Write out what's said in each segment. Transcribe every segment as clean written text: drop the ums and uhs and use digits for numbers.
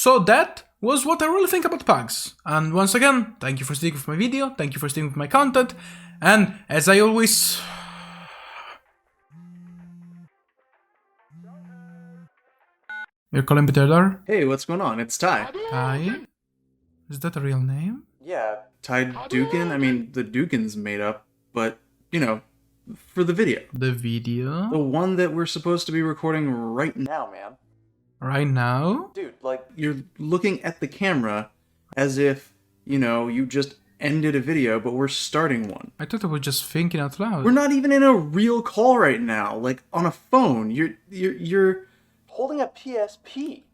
So that was what I really think about pugs. And once again, thank you for sticking with my video, thank you for sticking with my content, and as I always... You're calling me Theodore? Hey, what's going on? It's Ty. Ty? Is that a real name? Yeah, Ty Dukin? I mean, the Dukin's made up, but, you know, for the video. The video? The one that we're supposed to be recording right now, man. Right now? Dude, like, you're looking at the camera as if, you know, you just ended a video, but we're starting one. I thought I was just thinking out loud. We're not even in a real call right now, like, on a phone. You're holding a PSP.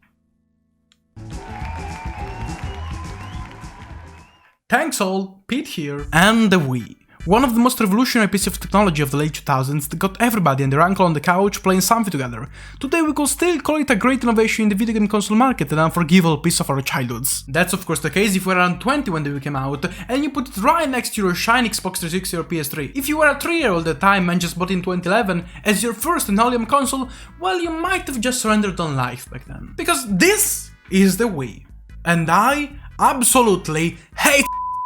Thanks all, Pete here, and the Wii. One of the most revolutionary pieces of technology of the late 2000s that got everybody and their uncle on the couch playing something together. Today we could still call it a great innovation in the video game console market and an unforgivable piece of our childhoods. That's of course the case if you were around 20 when the Wii came out, and you put it right next to your shiny Xbox 360 or PS3. If you were a 3-year-old at the time and just bought it in 2011 as your first and only console, well, you might have just surrendered on life back then. Because this is the Wii. And I absolutely hate.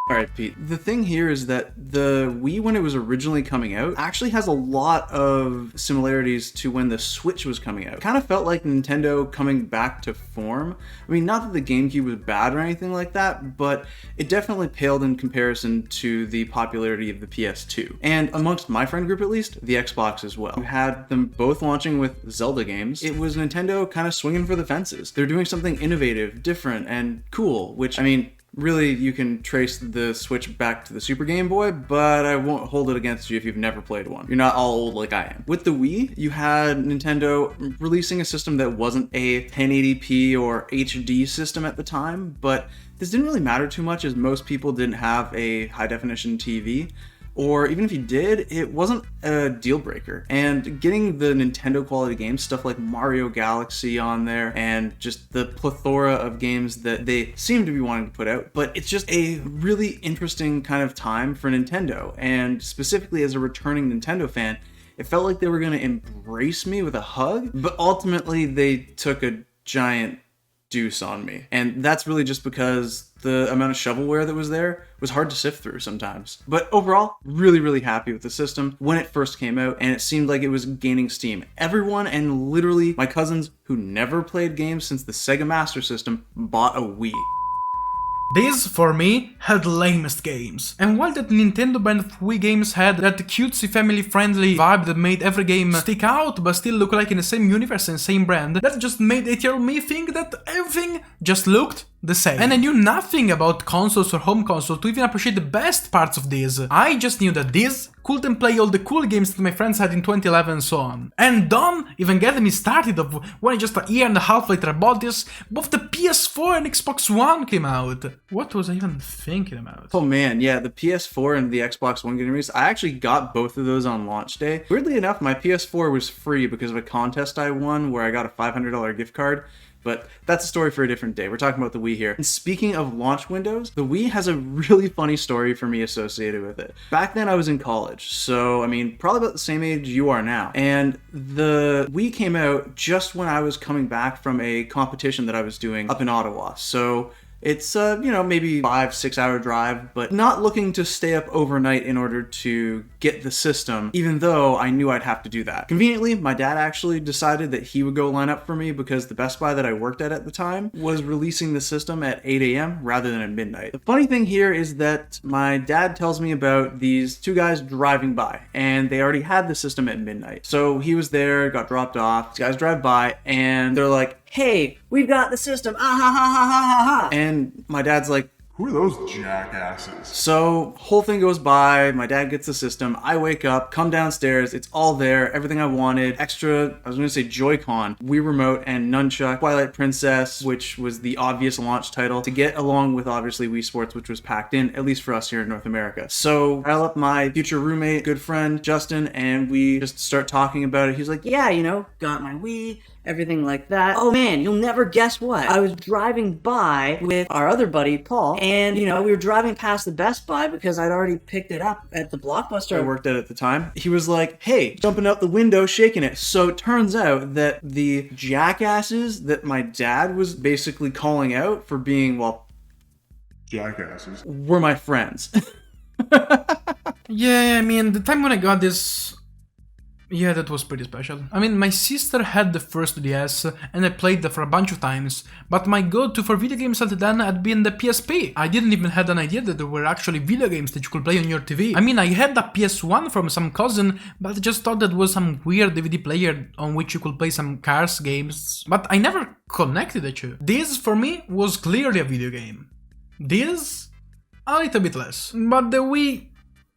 Alright, Pete. The thing here is that the Wii, when it was originally coming out, actually has a lot of similarities to when the Switch was coming out. It kind of felt like Nintendo coming back to form. I mean, not that the GameCube was bad or anything like that, but it definitely paled in comparison to the popularity of the PS2. And amongst my friend group at least, the Xbox as well. We had them both launching with Zelda games. It was Nintendo kind of swinging for the fences. They're doing something innovative, different, and cool, which, I mean, really, you can trace the Switch back to the Super Game Boy, but I won't hold it against you if you've never played one. You're not all old like I am. With the Wii, you had Nintendo releasing a system that wasn't a 1080p or HD system at the time, but this didn't really matter too much as most people didn't have a high-definition TV. Or even if you did, it wasn't a deal breaker. And getting the Nintendo quality games, stuff like Mario Galaxy on there, and just the plethora of games that they seem to be wanting to put out. But it's just a really interesting kind of time for Nintendo. And specifically as a returning Nintendo fan, it felt like they were gonna embrace me with a hug, but ultimately they took a giant deuce on me. And that's really just because the amount of shovelware that was there was hard to sift through sometimes. But overall, really happy with the system when it first came out, and it seemed like it was gaining steam. Everyone, and literally my cousins who never played games since the Sega Master System, bought a Wii. These, for me, had the lamest games. And while that Nintendo brand of Wii games had that cutesy family-friendly vibe that made every game stick out but still look like in the same universe and same brand, that just made 8-year-old me think that everything just looked the same. And I knew nothing about consoles or home console to even appreciate the best parts of these. I just knew that these couldn't play all the cool games that my friends had in 2011 and so on. And don't even get me started of when just a year and a half later I bought this, both the PS4 and Xbox One came out. What was I even thinking about? Oh man, yeah, the PS4 and the Xbox One getting released. I actually got both of those on launch day. Weirdly enough, my PS4 was free because of a contest I won where I got a $500 gift card. But that's a story for a different day. We're talking about the Wii here. And speaking of launch windows, the Wii has a really funny story for me associated with it. Back then I was in college, so I mean, probably about the same age you are now. And the Wii came out just when I was coming back from a competition that I was doing up in Ottawa. So it's, you know, maybe 5-6 hour drive, but not looking to stay up overnight in order to get the system, even though I knew I'd have to do that. Conveniently, my dad actually decided that he would go line up for me because the Best Buy that I worked at the time was releasing the system at 8 a.m. rather than at midnight. The funny thing here is that my dad tells me about these two guys driving by, and they already had the system at midnight. So he was there, got dropped off, these guys drive by, and they're like, "Hey, we've got the system, ah ha ha ha ha ha." And my dad's like, "Who are those jackasses?" So, whole thing goes by, my dad gets the system, I wake up, come downstairs, it's all there, everything I wanted, extra, I was gonna say Joy-Con, Wii Remote, and Nunchuck, Twilight Princess, which was the obvious launch title, to get along with obviously Wii Sports, which was packed in, at least for us here in North America. So, I dial up my future roommate, good friend, Justin, and we just start talking about it. He's like, "Yeah, you know, got my Wii, everything like that. Oh man, you'll never guess what. I was driving by with our other buddy, Paul, and, we were driving past the Best Buy because I'd already picked it up at the Blockbuster I worked at the time. He was like, hey, jumping out the window, shaking it. So it turns out that the jackasses that my dad was basically calling out for being, Jackasses. were my friends. Yeah, I mean, the time when I got this, yeah, that was pretty special. I mean, my sister had the first DS, and I played that for a bunch of times, but my go-to for video games until then had been the PSP. I didn't even have an idea that there were actually video games that you could play on your TV. I mean, I had a PS1 from some cousin, but I just thought that was some weird DVD player on which you could play some cars games, but I never connected the two. This, for me, was clearly a video game. This, a little bit less. But the Wii...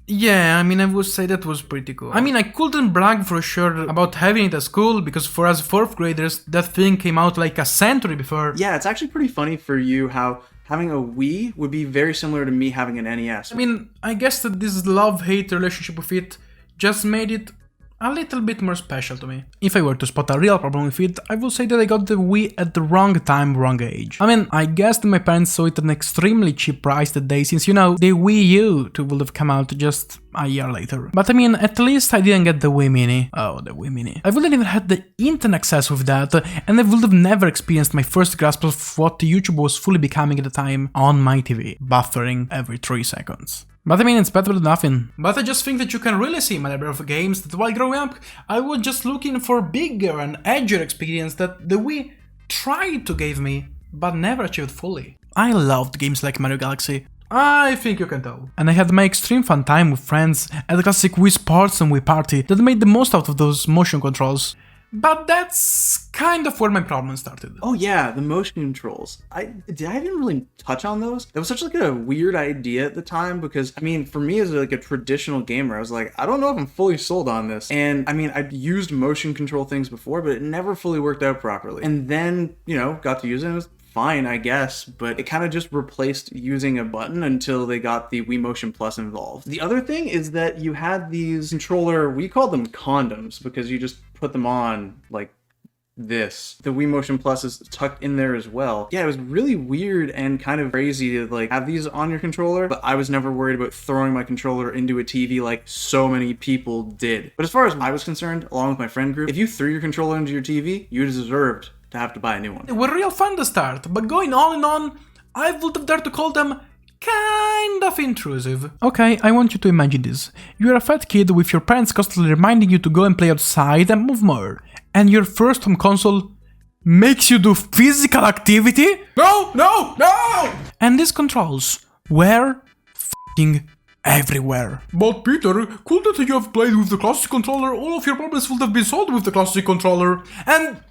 yeah, I mean, I would say that was pretty cool. I mean, I couldn't brag for sure about having it at school, because for us 4th graders, that thing came out like a century before. Yeah, it's actually pretty funny for you how having a Wii would be very similar to me having an NES. I mean, I guess that this love-hate relationship with it just made it a little bit more special to me. If I were to spot a real problem with it, I would say that I got the Wii at the wrong time, wrong age. I mean, I guess that my parents saw it at an extremely cheap price that day, since, the Wii U would have come out just a year later. But I mean, at least I didn't get the Wii Mini. Oh, the Wii Mini. I wouldn't even had the internet access with that, and I would have never experienced my first grasp of what YouTube was fully becoming at the time on my TV, buffering every 3 seconds. But I mean, it's better than nothing. But I just think that you can really see my library of games that while growing up, I was just looking for bigger and edgier experience that the Wii tried to give me, but never achieved fully. I loved games like Mario Galaxy. I think you can tell. And I had my extreme fun time with friends at the classic Wii Sports and Wii Party that made the most out of those motion controls. But that's kind of where my problem started. Oh yeah, the motion controls. I didn't really touch on those. It was such like a weird idea at the time because, I mean, for me as like a traditional gamer, I was like, I don't know if I'm fully sold on this. And I mean, I'd used motion control things before, but it never fully worked out properly. And then, got to use it and it was fine, I guess, but it kind of just replaced using a button until they got the Wii Motion Plus involved. The other thing is that you had these controller, we called them condoms because you just put them on like this. The Wii Motion Plus is tucked in there as well. Yeah, it was really weird and kind of crazy to like have these on your controller, but I was never worried about throwing my controller into a TV like so many people did. But as far as I was concerned, along with my friend group, if you threw your controller into your TV, you deserved to have to buy a new one. They were real fun to start, but going on and on, I would have dared to call them kind of intrusive. Okay, I want you to imagine this. You're a fat kid with your parents constantly reminding you to go and play outside and move more. And your first home console makes you do physical activity? No, no, no! And these controls were f***ing everywhere. But Peter, couldn't you have played with the classic controller? All of your problems would have been solved with the classic controller. And...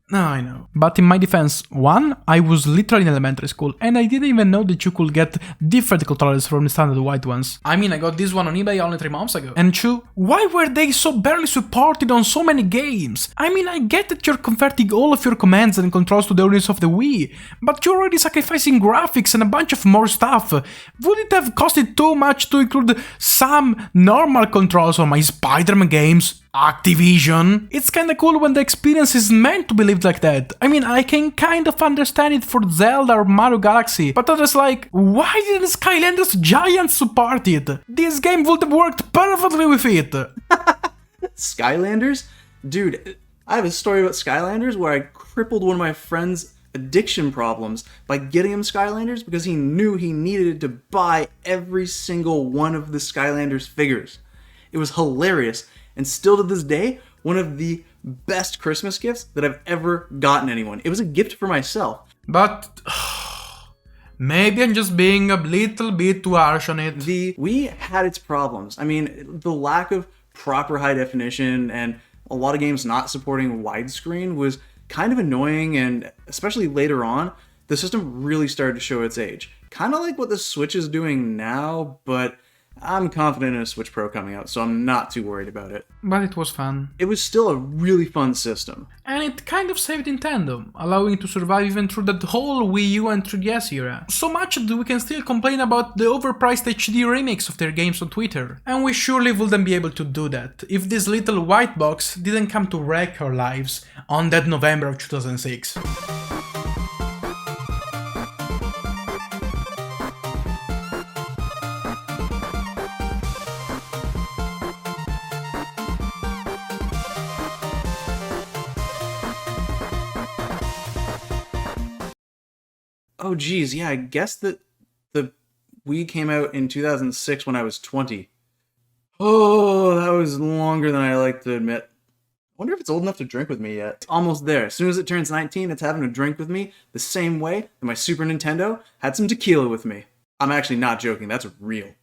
no, I know. But in my defense, 1, I was literally in elementary school and I didn't even know that you could get different controllers from the standard white ones. I mean, I got this one on eBay only 3 months ago. And 2, why were they so barely supported on so many games? I mean, I get that you're converting all of your commands and controls to the audience of the Wii, but you're already sacrificing graphics and a bunch of more stuff. Would it have costed too much to include some normal controls on my Spider-Man games? Activision. It's kinda cool when the experience is meant to be lived like that. I mean, I can kind of understand it for Zelda or Mario Galaxy, but others like, why didn't Skylanders Giants support it? This game would have worked perfectly with it. Skylanders? Dude, I have a story about Skylanders where I crippled one of my friends' addiction problems by getting him Skylanders because he knew he needed to buy every single one of the Skylanders figures. It was hilarious. And still to this day, one of the best Christmas gifts that I've ever gotten anyone. It was a gift for myself. But... maybe I'm just being a little bit too harsh on it. The Wii had its problems. I mean, the lack of proper high definition and a lot of games not supporting widescreen was kind of annoying, and especially later on, the system really started to show its age. Kind of like what the Switch is doing now, but I'm confident in a Switch Pro coming out, so I'm not too worried about it. But it was fun. It was still a really fun system. And it kind of saved Nintendo, allowing it to survive even through that whole Wii U and 3DS era. So much that we can still complain about the overpriced HD remakes of their games on Twitter. And we surely wouldn't be able to do that if this little white box didn't come to wreck our lives on that November of 2006. Oh geez, yeah, I guess that the Wii came out in 2006 when I was 20. Oh, that was longer than I like to admit. I wonder if it's old enough to drink with me yet. It's almost there. As soon as it turns 19, it's having a drink with me the same way that my Super Nintendo had some tequila with me. I'm actually not joking, that's real.